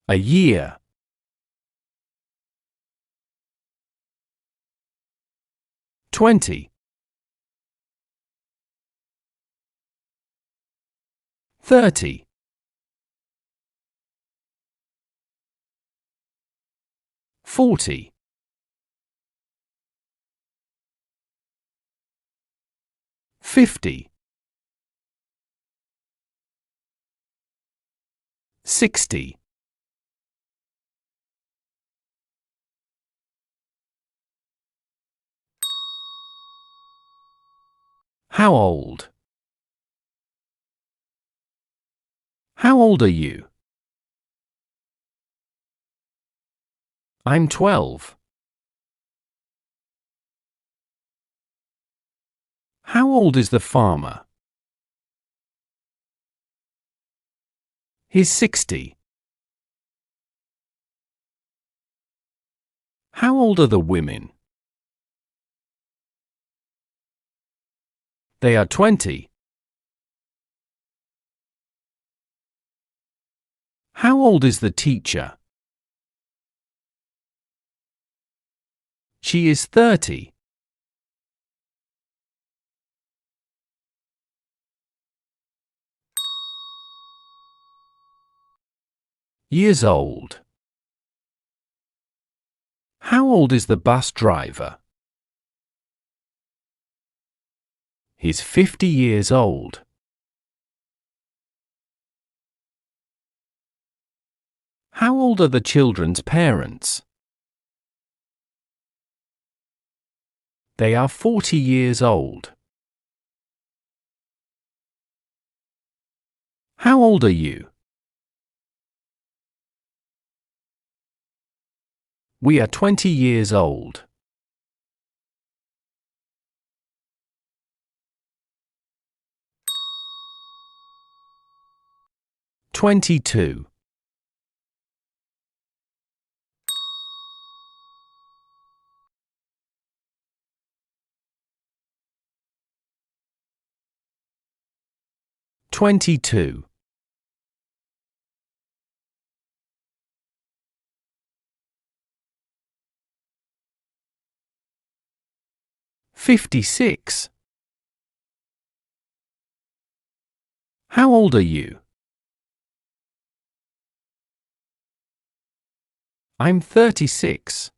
A year. 20. 30. 40. 50. 60. How old? How old are you? I'm 12. How old is the farmer? He's 60. How old are the women? They are 20. How old is the teacher? She is 30. Years old. How old is the bus driver? He's 50 years old. How old are the children's parents? They are 40 years old. How old are you? We are 20 years old. "22. 22. 56. How old are you? I'm 36.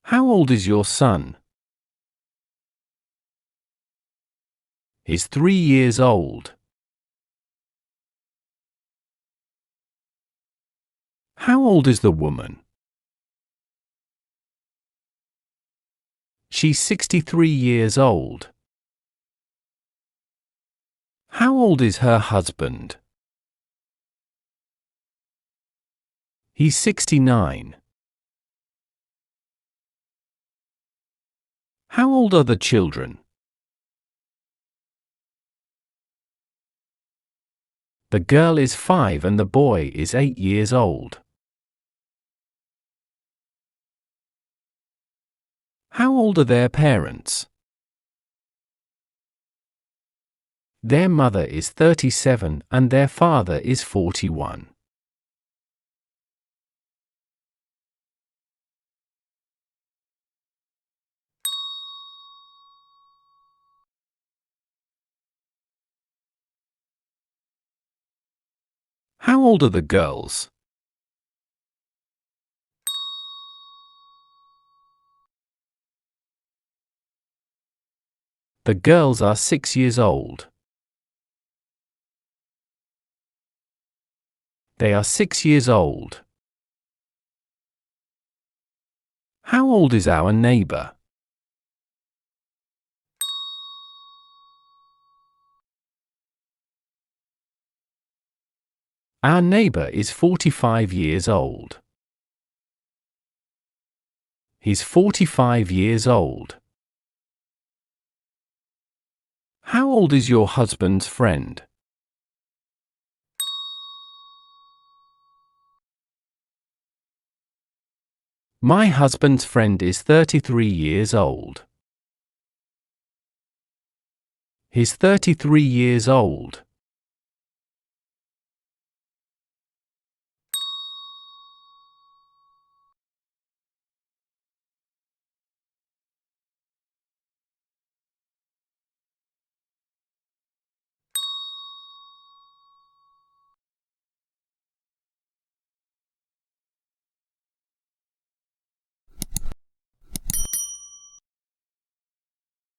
How old is your son? He's 3 years old. How old is the woman? She's 63 years old. How old is her husband? He's 69. How old are the children? The girl is 5 and the boy is 8 years old. How old are their parents? Their mother is 37 and their father is 41. How old are the girls? The girls are 6 years old. They are 6 years old. How old is our neighbor? Our neighbor is 45 years old. He's 45 years old. How old is your husband's friend? My husband's friend is 33 years old. He's 33 years old.